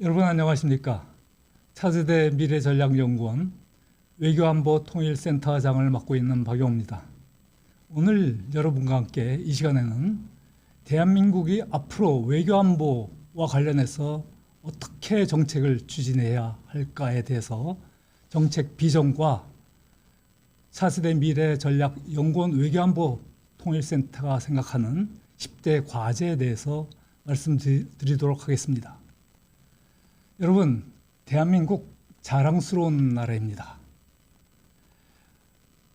여러분 안녕하십니까? 차세대 미래전략연구원 외교안보통일센터장을 맡고 있는 박용호입니다. 오늘 여러분과 함께 이 시간에는 대한민국이 앞으로 외교안보와 관련해서 어떻게 정책을 추진해야 할까에 대해서 정책 비전과 차세대 미래전략연구원 외교안보통일센터가 생각하는 10대 과제에 대해서 말씀드리도록 하겠습니다. 여러분, 대한민국 자랑스러운 나라입니다.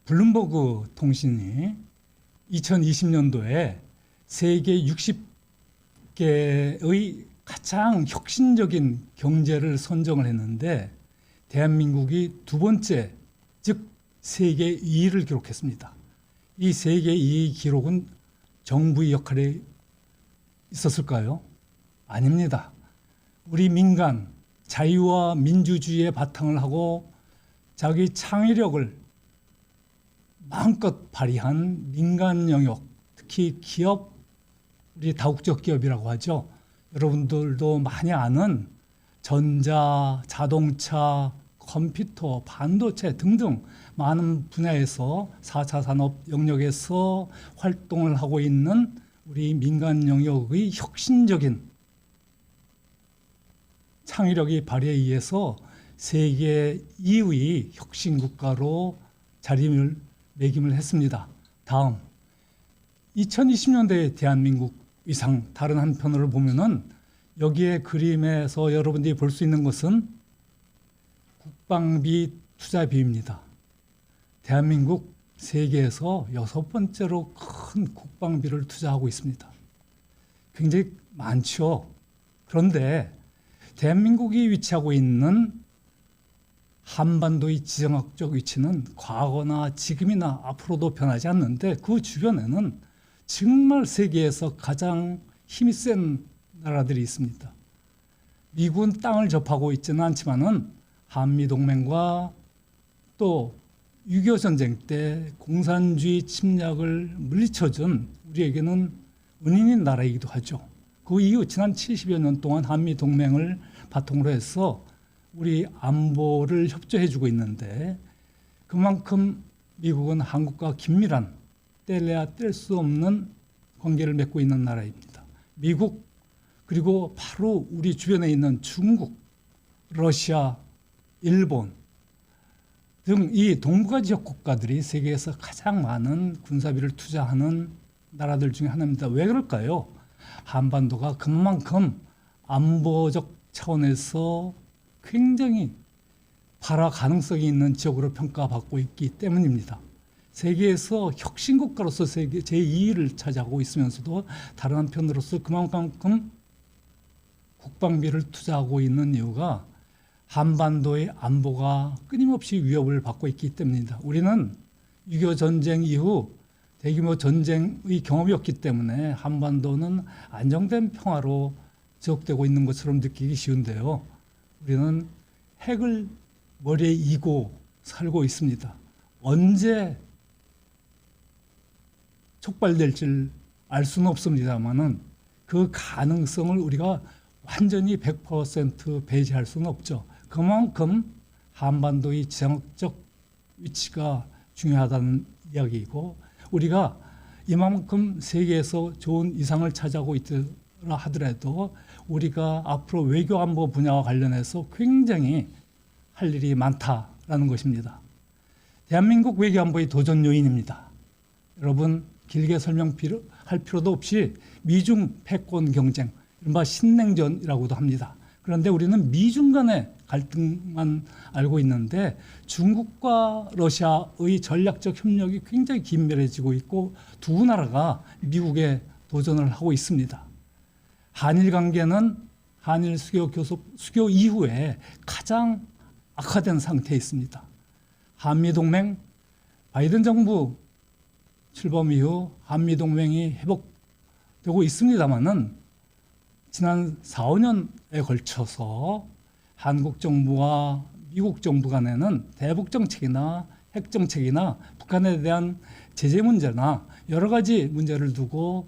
블룸버그 통신이 2020년도에 세계 60개의 가장 혁신적인 경제를 선정을 했는데 대한민국이 두 번째, 즉 세계 2위를 기록했습니다. 이 세계 2위 기록은 정부의 역할이 있었을까요? 아닙니다. 우리 민간, 자유와 민주주의에 바탕을 하고 자기 창의력을 마음껏 발휘한 민간 영역, 특히 기업, 우리 다국적 기업이라고 하죠. 여러분들도 많이 아는 전자, 자동차, 컴퓨터, 반도체 등등 많은 분야에서 4차 산업 영역에서 활동을 하고 있는 우리 민간 영역의 혁신적인 창의력이 발휘에 의해서 세계 2위 혁신국가로 자리매김을 했습니다. 다음, 2020년대 대한민국 위상 다른 한편으로 보면은 여기에 그림에서 여러분들이 볼 수 있는 것은 국방비 투자비입니다. 대한민국 세계에서 6번째로 큰 국방비를 투자하고 있습니다. 굉장히 많죠. 그런데 대한민국이 위치하고 있는 한반도의 지정학적 위치는 과거나 지금이나 앞으로도 변하지 않는데 그 주변에는 정말 세계에서 가장 힘이 센 나라들이 있습니다. 미국은 땅을 접하고 있지는 않지만은 한미동맹과 또 6.25 전쟁 때 공산주의 침략을 물리쳐준 우리에게는 은인인 나라이기도 하죠. 그 이후 지난 70여 년 동안 한미동맹을 바탕으로 해서 우리 안보를 협조해주고 있는데 그만큼 미국은 한국과 긴밀한 뗄래야 뗄 수 없는 관계를 맺고 있는 나라입니다. 미국 그리고 바로 우리 주변에 있는 중국, 러시아, 일본 등 이 동북아 지역 국가들이 세계에서 가장 많은 군사비를 투자하는 나라들 중에 하나입니다. 왜 그럴까요? 한반도가 그만큼 안보적 차원에서 굉장히 발화 가능성이 있는 지역으로 평가받고 있기 때문입니다. 세계에서 혁신국가로서 세계 제2위를 차지하고 있으면서도 다른 한편으로서 그만큼 국방비를 투자하고 있는 이유가 한반도의 안보가 끊임없이 위협을 받고 있기 때문입니다. 우리는 6.25 전쟁 이후 대규모 전쟁의 경험이 없기 때문에 한반도는 안정된 평화로 지속되고 있는 것처럼 느끼기 쉬운데요. 우리는 핵을 머리에 이고 살고 있습니다. 언제 촉발될지 알 수는 없습니다만은 그 가능성을 우리가 완전히 100% 배제할 수는 없죠. 그만큼 한반도의 지정학적 위치가 중요하다는 이야기이고 우리가 이만큼 세계에서 좋은 위상을 차지하고 있더라 하더라도 우리가 앞으로 외교안보 분야와 관련해서 굉장히 할 일이 많다라는 것입니다. 대한민국 외교안보의 도전 요인입니다. 여러분 길게 설명할 필요도 없이 미중 패권 경쟁, 이른바 신냉전이라고도 합니다. 그런데 우리는 미중 간의 갈등만 알고 있는데 중국과 러시아의 전략적 협력이 굉장히 긴밀해지고 있고 두 나라가 미국에 도전을 하고 있습니다. 한일 관계는 한일 수교 이후에 가장 악화된 상태에 있습니다. 한미동맹, 바이든 정부 출범 이후 한미동맹이 회복되고 있습니다만은 지난 4, 5년에 걸쳐서 한국 정부와 미국 정부 간에는 대북 정책이나 핵 정책이나 북한에 대한 제재 문제나 여러 가지 문제를 두고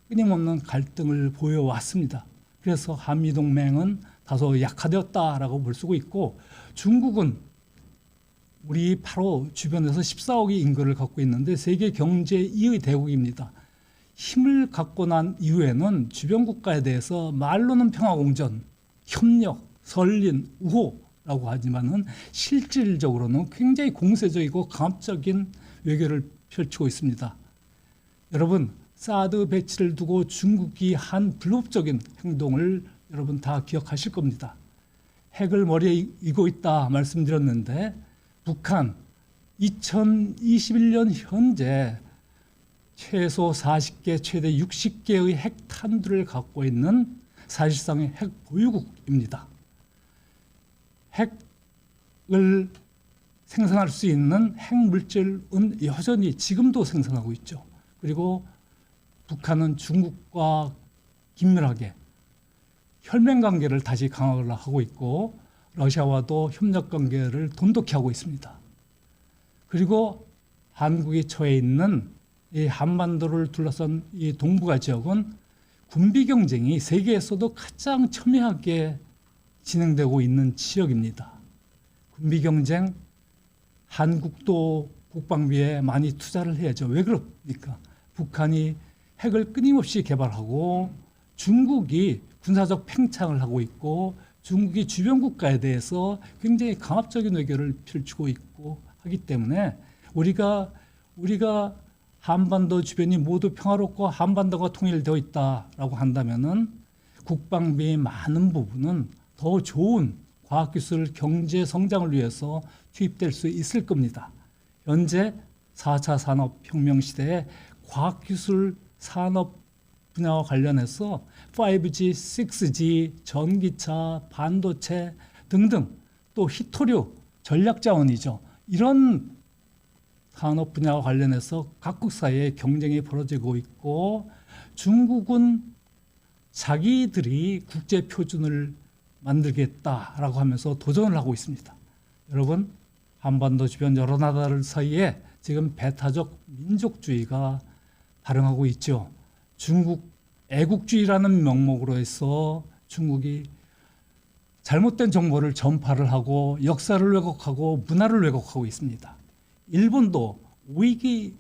끊임없는 갈등을 보여왔습니다. 그래서 한미동맹은 다소 약화되었다라고 볼 수가 있고, 중국은 우리 바로 주변에서 14억의 인구를 갖고 있는데 세계 경제 2위 대국입니다. 힘을 갖고 난 이후에는 주변 국가에 대해서 말로는 평화공전, 협력, 설린, 우호라고 하지만은 실질적으로는 굉장히 공세적이고 강압적인 외교를 펼치고 있습니다. 여러분, 사드 배치를 두고 중국이 한 불법적인 행동을 여러분 다 기억하실 겁니다. 핵을 머리에 이고 있다 말씀드렸는데, 북한 2021년 현재 최소 40개, 최대 60개의 핵탄두를 갖고 있는 사실상의 핵 보유국입니다. 핵을 생산할 수 있는 핵물질은 여전히 지금도 생산하고 있죠. 그리고 북한은 중국과 긴밀하게 혈맹 관계를 다시 강화를 하고 있고, 러시아와도 협력 관계를 돈독히 하고 있습니다. 그리고 한국이 처해 있는 이 한반도를 둘러싼 이 동북아 지역은 군비 경쟁이 세계에서도 가장 첨예하게 진행되고 있는 지역입니다. 군비 경쟁, 한국도 국방비에 많이 투자를 해야죠. 왜 그럽니까? 북한이 핵을 끊임없이 개발하고 중국이 군사적 팽창을 하고 있고, 중국이 주변 국가에 대해서 굉장히 강압적인 외교를 펼치고 있고 하기 때문에 우리가 한반도 주변이 모두 평화롭고 한반도가 통일되어 있다라고 한다면은 국방비의 많은 부분은 더 좋은 과학기술 경제 성장을 위해서 투입될 수 있을 겁니다. 현재 4차 산업혁명 시대에 과학기술 산업 분야와 관련해서 5G, 6G, 전기차, 반도체 등등, 또 희토류, 전략자원이죠. 이런 산업 분야와 관련해서 각국 사이에 경쟁이 벌어지고 있고, 중국은 자기들이 국제 표준을 만들겠다라고 하면서 도전을 하고 있습니다. 여러분, 한반도 주변 여러 나라들 사이에 지금 배타적 민족주의가 발흥하고 있죠. 중국 애국주의라는 명목으로 해서 중국이 잘못된 정보를 전파를 하고 역사를 왜곡하고 문화를 왜곡하고 있습니다. 일본도 위기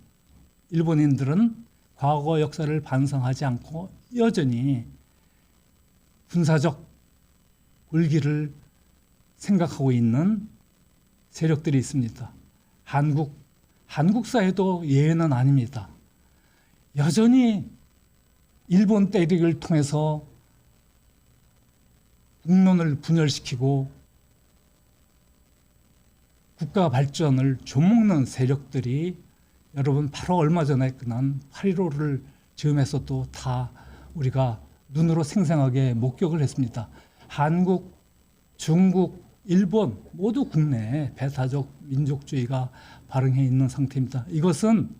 일본인들은 과거 역사를 반성하지 않고 여전히 군사적 불기를 생각하고 있는 세력들이 있습니다. 한국 사회도 예외는 아닙니다. 여전히 일본 때리기를 통해서 국론을 분열시키고 국가 발전을 좀먹는 세력들이 여러분 바로 얼마 전에 끝난 8.15를 즈음에서도 다 우리가 눈으로 생생하게 목격을 했습니다. 한국, 중국, 일본 모두 국내에 배타적 민족주의가 발흥해 있는 상태입니다. 이것은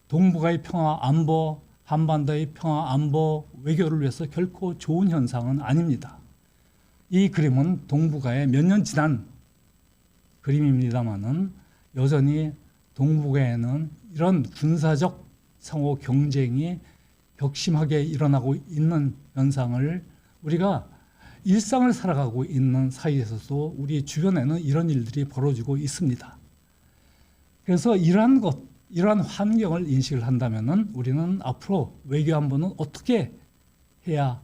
동북아의 평화 안보, 한반도의 평화 안보 외교를 위해서 결코 좋은 현상은 아닙니다. 이 그림은 동북아의 몇 년 지난 그림입니다만은 여전히 동북아에는 이런 군사적 상호 경쟁이 격심하게 일어나고 있는 현상을 우리가 일상을 살아가고 있는 사이에서도 우리 주변에는 이런 일들이 벌어지고 있습니다. 그래서 이러한 환경을 인식을 한다면은 우리는 앞으로 외교 안보는 어떻게 해야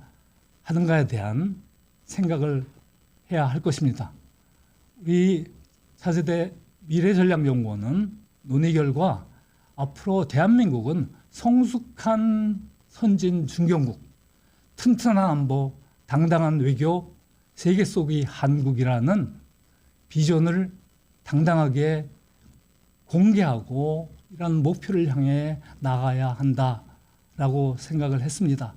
하는가에 대한 생각을 해야 할 것입니다. 우리 차세대 미래전략연구원은 논의 결과 앞으로 대한민국은 성숙한 선진 중견국, 튼튼한 안보, 당당한 외교, 세계 속의 한국이라는 비전을 당당하게 공개하고 이런 목표를 향해 나가야 한다라고 생각을 했습니다.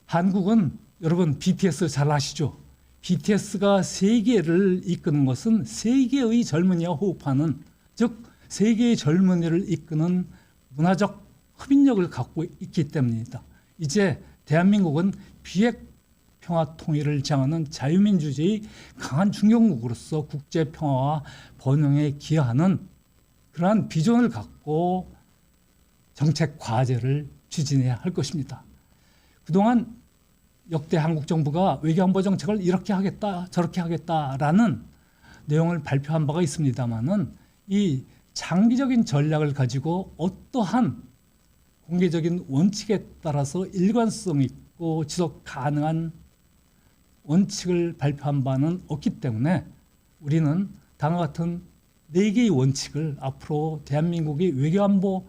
한국은 여러분 BTS 잘 아시죠? BTS가 세계를 이끄는 것은 세계의 젊은이와 호흡하는, 즉 세계의 젊은이를 이끄는 문화적 흡인력을 갖고 있기 때문입니다. 이제 대한민국은 비핵 평화 통일을 지향하는 자유민주주의 강한 중견국으로서 국제 평화와 번영에 기여하는 그러한 비전을 갖고 정책 과제를 추진해야 할 것입니다. 그동안 역대 한국 정부가 외교안보 정책을 이렇게 하겠다 저렇게 하겠다라는 내용을 발표한 바가 있습니다만은 이 장기적인 전략을 가지고 어떠한 공개적인 원칙에 따라서 일관성 있고 지속 가능한 원칙을 발표한 바는 없기 때문에 우리는 다음과 같은 4개의 원칙을 앞으로 대한민국이 외교안보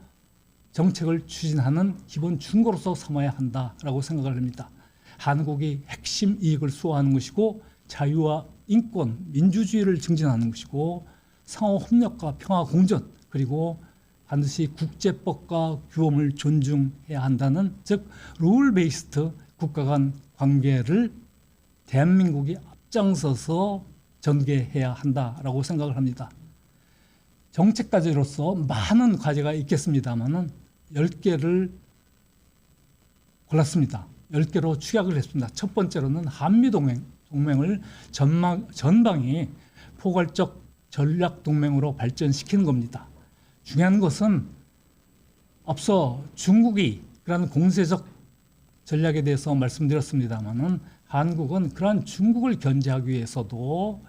정책을 추진하는 기본 준거로서 삼아야 한다라고 생각을 합니다. 한국이 핵심 이익을 수호하는 것이고 자유와 인권, 민주주의를 증진하는 것이고 상호 협력과 평화 공존 그리고 반드시 국제법과 규범을 존중해야 한다는 즉 룰 베이스드 국가 간 관계를 대한민국이 앞장서서 전개해야 한다라고 생각을 합니다. 정책 과제로서 많은 과제가 있겠습니다만은 10개를 골랐습니다. 10개로 축약을 했습니다. 첫 번째로는 한미동맹을 전방위 포괄적 전략동맹으로 발전시키는 겁니다. 중요한 것은 앞서 중국이 그런 공세적 전략에 대해서 말씀드렸습니다만은 한국은 그러한 중국을 견제하기 위해서도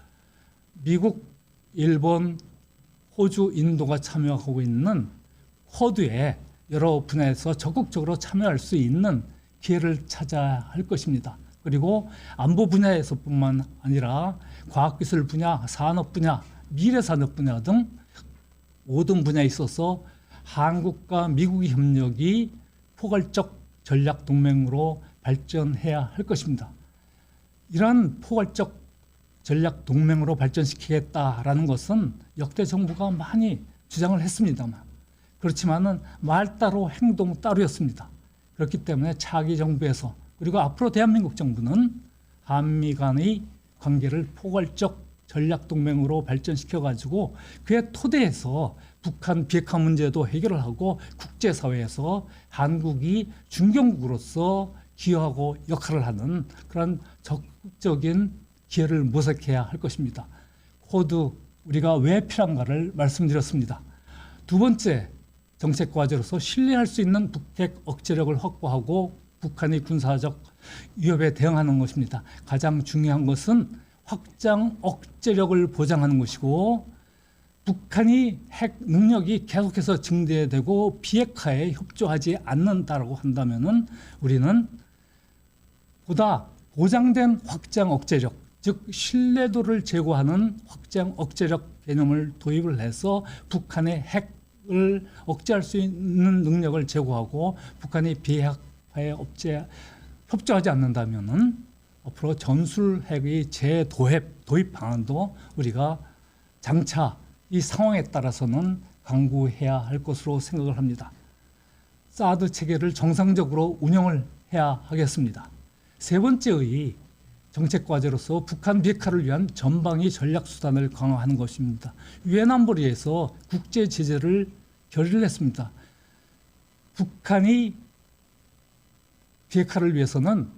미국, 일본, 호주, 인도가 참여하고 있는 쿼드에 여러 분야에서 적극적으로 참여할 수 있는 기회를 찾아야 할 것입니다. 그리고 안보 분야에서뿐만 아니라 과학기술 분야, 산업 분야, 미래산업 분야 등 모든 분야에 있어서 한국과 미국의 협력이 포괄적 전략 동맹으로 발전해야 할 것입니다. 이러한 포괄적 전략 동맹으로 발전시키겠다라는 것은 역대 정부가 많이 주장을 했습니다만 그렇지만은 말 따로 행동 따로였습니다. 그렇기 때문에 차기 정부에서 그리고 앞으로 대한민국 정부는 한미 간의 관계를 포괄적 전략 동맹으로 발전시켜 가지고 그의 토대에서 북한 비핵화 문제도 해결을 하고 국제사회에서 한국이 중견국으로서 기여하고 역할을 하는 그런 적극적인 기회를 모색해야 할 것입니다. 쿼드 우리가 왜 필요한가를 말씀드렸습니다. 두 번째 정책 과제로서 신뢰할 수 있는 북핵 억제력을 확보하고 북한의 군사적 위협에 대응하는 것입니다. 가장 중요한 것은 확장 억제력을 보장하는 것이고 북한이 핵 능력이 계속해서 증대되고 비핵화에 협조하지 않는다라고 한다면은 우리는 보다 보장된 확장 억제력, 즉 신뢰도를 제고하는 확장 억제력 개념을 도입을 해서 북한의 핵을 억제할 수 있는 능력을 제고하고 북한이 비핵화에 협조하지 않는다면은 앞으로 전술 핵의 도입 방안도 우리가 장차 이 상황에 따라서는 강구해야 할 것으로 생각을 합니다. 사드 체계를 정상적으로 운영을 해야 하겠습니다. 세 번째의 정책 과제로서 북한 비핵화를 위한 전방위 전략 수단을 강화하는 것입니다. 유엔 안보리에서 국제 제재를 결의를 했습니다. 북한이 비핵화를 위해서는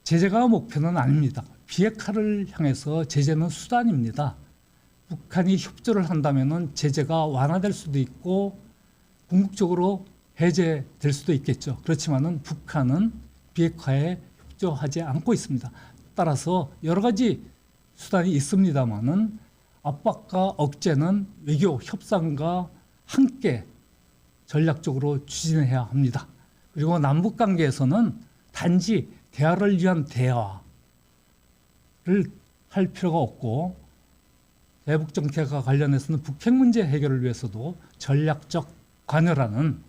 제재가 목표는 아닙니다. 비핵화를 향해서 제재는 수단입니다. 북한이 협조를 한다면 제재가 완화될 수도 있고 궁극적으로 해제될 수도 있겠죠. 그렇지만은 북한은 비핵화에 협조하지 않고 있습니다. 따라서 여러 가지 수단이 있습니다만은 압박과 억제는 외교 협상과 함께 전략적으로 추진해야 합니다. 그리고 남북 관계에서는 단지 대화를 위한 대화를 할 필요가 없고 대북 정책과 관련해서는 북핵 문제 해결을 위해서도 전략적 관여라는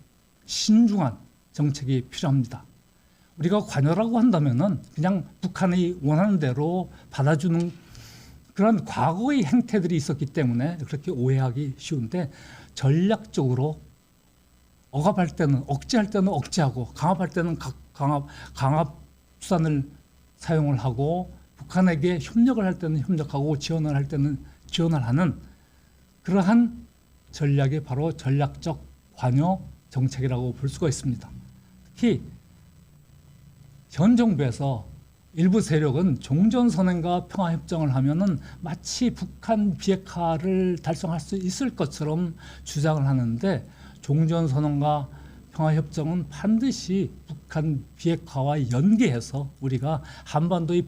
신중한 정책이 필요합니다. 우리가 관여라고 한다면은 그냥 북한이 원하는 대로 받아주는 그런 과거의 행태들이 있었기 때문에 그렇게 오해하기 쉬운데 전략적으로 억압할 때는 억제할 때는 억제하고 강압할 때는 강압 수단을 사용을 하고 북한에게 협력을 할 때는 협력하고 지원을 할 때는 지원을 하는 그러한 전략이 바로 전략적 관여 정책이라고 볼 수가 있습니다. 특히 현 정부에서 일부 세력은 종전선언과 평화협정을 하면은 마치 북한 비핵화를 달성할 수 있을 것처럼 주장을 하는데 종전선언과 평화협정은 반드시 북한 비핵화와 연계해서 우리가 한반도의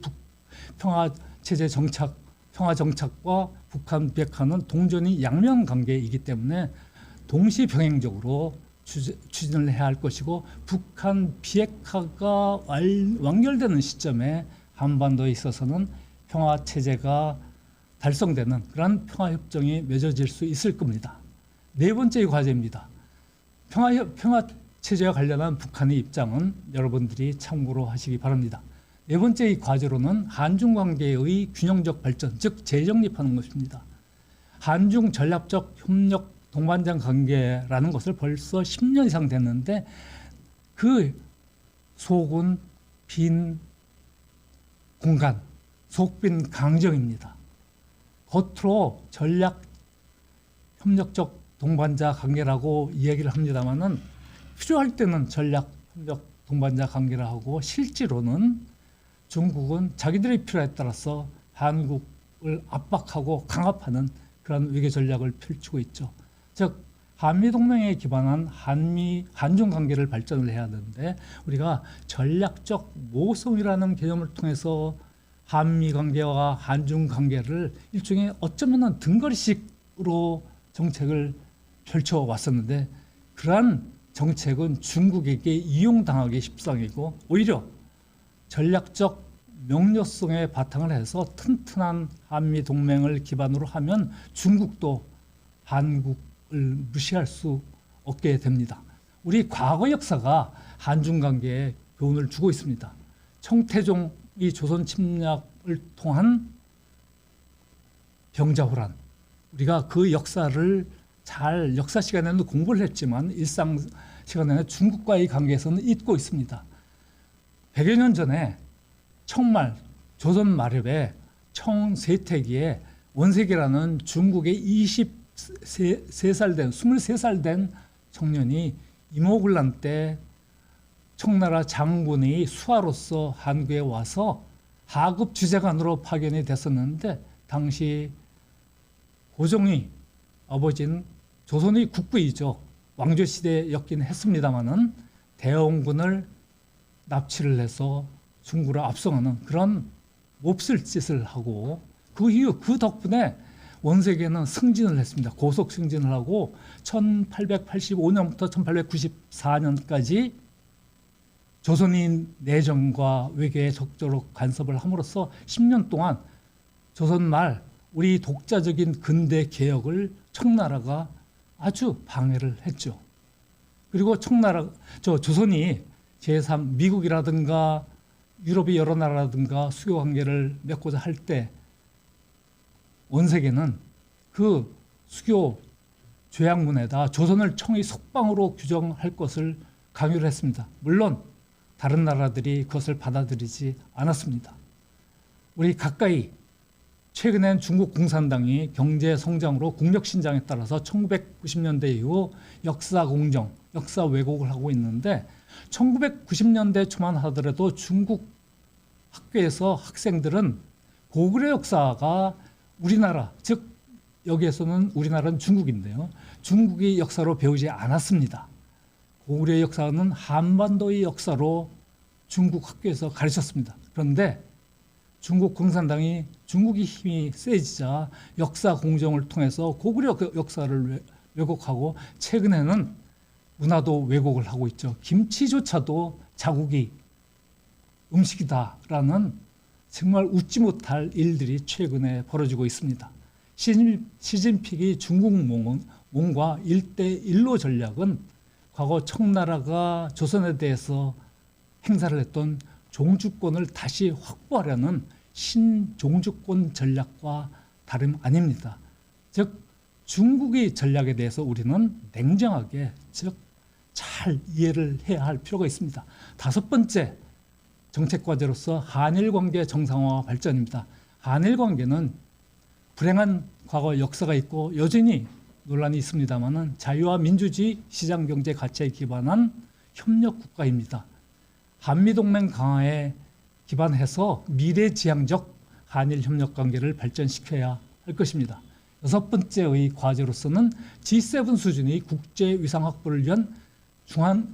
평화체제 정착, 평화정착과 북한 비핵화는 동전이 양면 관계이기 때문에 동시 병행적으로 추진을 해야 할 것이고, 북한 비핵화가 완결되는 시점에 한반도에 있어서는 평화체제가 달성되는 그런 평화협정이 맺어질 수 있을 겁니다. 네 번째의 과제입니다. 평화체제와 관련한 북한의 입장은 여러분들이 참고로 하시기 바랍니다. 네 번째의 과제로는 한중 관계의 균형적 발전, 즉 재정립하는 것입니다. 한중 전략적 협력 동반자 관계라는 것을 벌써 10년 이상 됐는데 그 속은 빈 공간, 속빈 강정입니다. 겉으로 전략 협력적 동반자 관계라고 이야기를 합니다만은 필요할 때는 전략 협력 동반자 관계라 하고, 실제로는 중국은 자기들의 필요에 따라서 한국을 압박하고 강압하는 그런 외교 전략을 펼치고 있죠. 즉 한미 동맹에 기반한 한중 관계를 발전을 해야 하는데, 우리가 전략적 모성이라는 개념을 통해서 한미 관계와 한중 관계를 일종의 어쩌면은 등거리식으로 정책을 펼쳐 왔었는데, 그러한 정책은 중국에게 이용당하기 십상이고, 오히려 전략적 명료성에 바탕을 해서 튼튼한 한미 동맹을 기반으로 하면 중국도 한국을 무시할 수 없게 됩니다. 우리 과거 역사가 한중 관계에 교훈을 주고 있습니다. 청태종이 조선 침략을 통한 병자호란, 우리가 그 역사를 잘 역사 시간에는 공부를 했지만 일상 시간에는 중국과의 관계에서는 잊고 있습니다. 100여 년 전에 청말, 조선 말엽에 청세태기에 원색이라는 중국의 23살 된 청년이 임오군란 때 청나라 장군의 수하로서 한국에 와서 하급 주재관으로 파견이 됐었는데, 당시 고종이 아버지는 조선의 국부이죠. 왕조시대였긴 했습니다마는 대원군을 납치를 해서 중국을 압송하는 그런 몹쓸 짓을 하고, 그 이후 그 덕분에 원색에는 승진을 했습니다. 고속 승진을 하고 1885년부터 1894년까지 조선인 내정과 외교에 적극적으로 간섭을 함으로써 10년 동안 조선 말 우리 독자적인 근대 개혁을 청나라가 아주 방해를 했죠. 그리고 조선이 제3 미국이라든가 유럽의 여러 나라라든가 수교 관계를 맺고자 할 때 원색에는 그 수교 조약문에다 조선을 청의 속방으로 규정할 것을 강요를 했습니다. 물론 다른 나라들이 그것을 받아들이지 않았습니다. 우리 가까이 최근엔 중국 공산당이 경제 성장으로 국력 신장에 따라서 1990년대 이후 역사 공정, 역사 왜곡을 하고 있는데, 1990년대 초만 하더라도 중국 학교에서 학생들은 고구려 역사가 우리나라, 즉 여기에서는 우리나라는 중국인데요, 중국의 역사로 배우지 않았습니다. 고구려 역사는 한반도의 역사로 중국 학교에서 가르쳤습니다. 그런데 중국 공산당이 중국의 힘이 세지자 역사 공정을 통해서 고구려 역사를 왜곡하고, 최근에는 문화도 왜곡을 하고 있죠. 김치조차도 자국이 음식이다라는 정말 웃지 못할 일들이 최근에 벌어지고 있습니다. 시진핑이 중국몽과 1대1로 전략은 과거 청나라가 조선에 대해서 행사를 했던 종주권을 다시 확보하려는 신종주권 전략과 다름 아닙니다. 즉 중국의 전략에 대해서 우리는 냉정하게, 즉 잘 이해를 해야 할 필요가 있습니다. 다섯 번째 정책 과제로서 한일 관계 정상화 발전입니다. 한일 관계는 불행한 과거 역사가 있고 여전히 논란이 있습니다만은 자유와 민주주의, 시장 경제 가치에 기반한 협력 국가입니다. 한미 동맹 강화에 기반해서 미래지향적 한일 협력 관계를 발전시켜야 할 것입니다. 여섯 번째의 과제로서는 G7 수준의 국제 위상 확보를 위한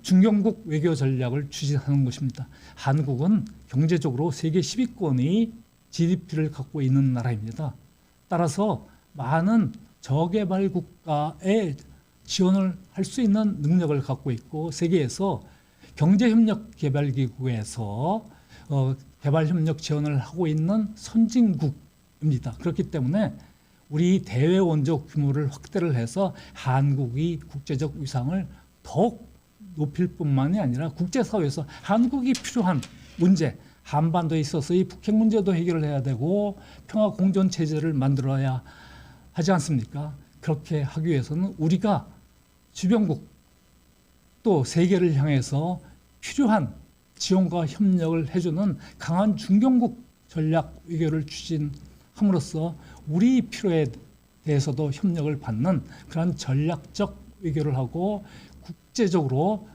중견국 외교 전략을 추진하는 것입니다. 한국은 경제적으로 세계 10위권의 GDP를 갖고 있는 나라입니다. 따라서 많은 저개발 국가에 지원을 할 수 있는 능력을 갖고 있고 세계에서 경제협력개발기구에서 개발협력 지원을 하고 있는 선진국입니다. 그렇기 때문에 우리 대외 원조 규모를 확대를 해서 한국의 국제적 위상을 더욱 높일 뿐만이 아니라 국제사회에서 한국이 필요한 문제, 한반도에 있어서의 북핵 문제도 해결을 해야 되고 평화 공존 체제를 만들어야 하지 않습니까? 그렇게 하기 위해서는 우리가 주변국 또 세계를 향해서 필요한 지원과 협력을 해주는 강한 중견국 전략 외교를 추진함으로써 우리 필요에 대해서도 협력을 받는 그런 전략적 외교를 하고 국제적으로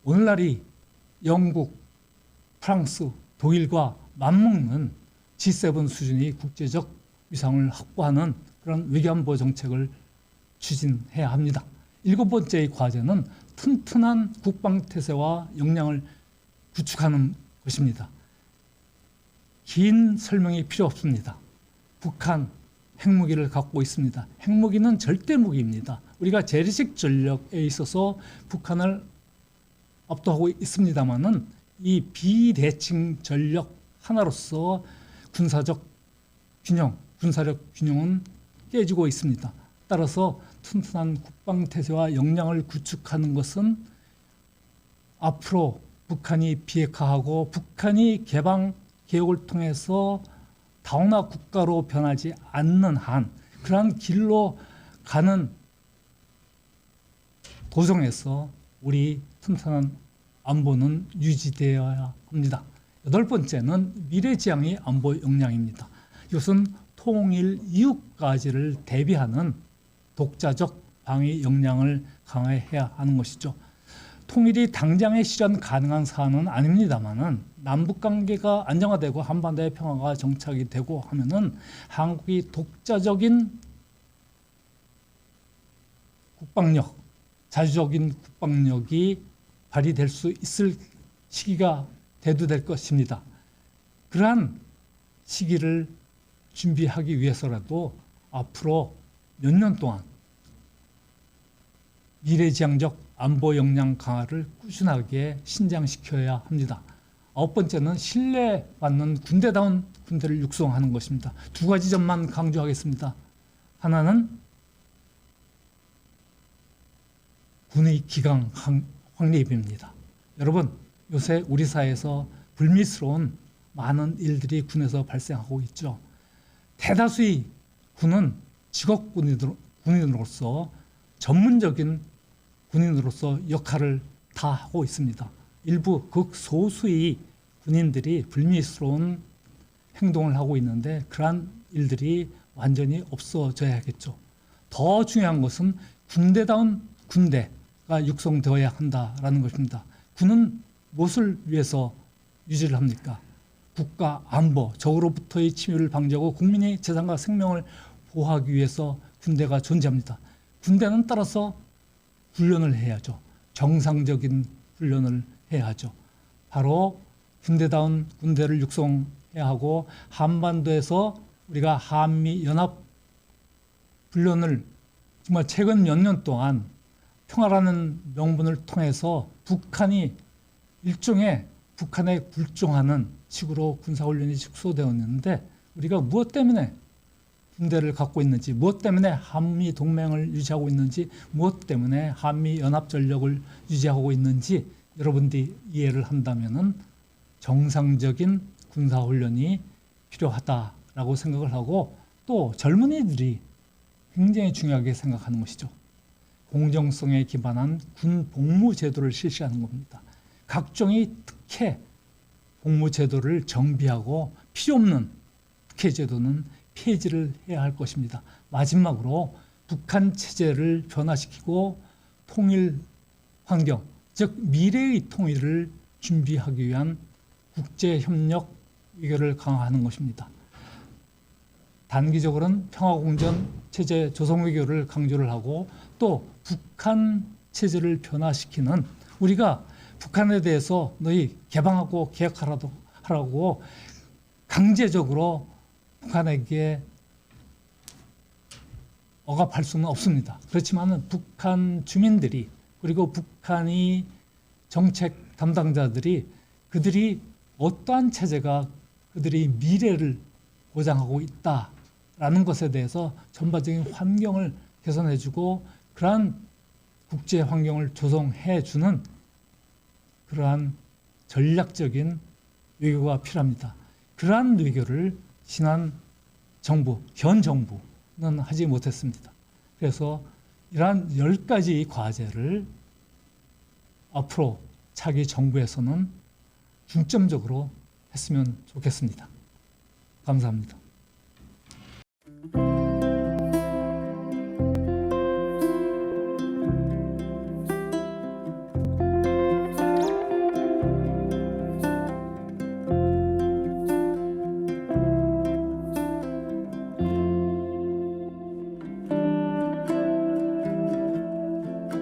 오늘날이 영국, 프랑스, 독일과 맞먹는 G7 수준의 국제적 위상을 확보하는 그런 외교안보 정책을 추진해야 합니다. 7번째의 과제는 튼튼한 국방태세와 역량을 구축하는 것입니다. 긴 설명이 필요 없습니다. 북한 핵무기를 갖고 있습니다. 핵무기는 절대 무기입니다. 우리가 재래식 전력에 있어서 북한을 압도하고 있습니다만은 이 비대칭 전력 하나로서 군사력 균형은 깨지고 있습니다. 따라서 튼튼한 국방태세와 역량을 구축하는 것은 앞으로 북한이 비핵화하고 북한이 개방 개혁을 통해서 다원화 국가로 변하지 않는 한 그러한 길로 가는 도정에서 우리 튼튼한 안보는 유지되어야 합니다. 8번째는 미래지향의 안보 역량입니다. 이것은 통일 이후까지를 대비하는 독자적 방위 역량을 강화해야 하는 것이죠. 통일이 당장에 실현 가능한 사안은 아닙니다만은 남북 관계가 안정화되고 한반도의 평화가 정착이 되고 하면은 한국이 독자적인 국방력, 자주적인 국방력이 발휘될 수 있을 시기가 대두될 것입니다. 그러한 시기를 준비하기 위해서라도 앞으로 몇 년 동안 미래지향적 안보 역량 강화를 꾸준하게 신장시켜야 합니다. 9번째는 신뢰받는 군대다운 군대를 육성하는 것입니다. 2가지 점만 강조하겠습니다. 하나는 군의 기강 확립입니다. 여러분, 요새 우리 사회에서 불미스러운 많은 일들이 군에서 발생하고 있죠. 대다수의 군은 직업 군인으로서 전문적인 군인으로서 역할을 다 하고 있습니다. 일부 극소수의 군인들이 불미스러운 행동을 하고 있는데 그러한 일들이 완전히 없어져야겠죠. 더 중요한 것은 군대다운 군대가 육성되어야 한다라는 것입니다. 군은 무엇을 위해서 유지를 합니까? 국가 안보, 적으로부터의 침입을 방지하고 국민의 재산과 생명을 보호하기 위해서 군대가 존재합니다. 군대는 따라서 훈련을 해야죠. 정상적인 훈련을 해야 하죠. 바로 군대다운 군대를 육성해야 하고 한반도에서 우리가 한미연합 훈련을 정말 최근 몇 년 동안 평화라는 명분을 통해서 북한이 일종의 북한에 굴종하는 식으로 군사훈련이 축소되었는데 우리가 무엇 때문에 군대를 갖고 있는지, 무엇 때문에 한미 동맹을 유지하고 있는지, 무엇 때문에 한미 연합 전력을 유지하고 있는지 여러분들이 이해를 한다면은 정상적인 군사훈련이 필요하다라고 생각을 하고 또 젊은이들이 굉장히 중요하게 생각하는 것이죠. 공정성에 기반한 군 복무 제도를 실시하는 겁니다. 각종의 특혜 복무 제도를 정비하고 필요 없는 특혜 제도는 폐지를 해야 할 것입니다. 마지막으로 북한 체제를 변화시키고 통일 환경, 즉 미래의 통일을 준비하기 위한 국제협력 외교를 강화하는 것입니다. 단기적으로는 평화공전 체제 조성 외교를 강조를 하고 또 북한 체제를 변화시키는, 우리가 북한에 대해서 너희 개방하고 개혁하라고 강제적으로 북한에게 억압할 수는 없습니다. 그렇지만 북한 주민들이, 그리고 북한이 정책 담당자들이, 그들이 어떠한 체제가 그들의 미래를 보장하고 있다라는 것에 대해서 전반적인 환경을 개선해주고 그러한 국제 환경을 조성해주는 그러한 전략적인 외교가 필요합니다. 그러한 외교를 지난 정부, 현 정부는 하지 못했습니다. 그래서 이러한 10가지 과제를 앞으로 차기 정부에서는 중점적으로 했으면 좋겠습니다. 감사합니다.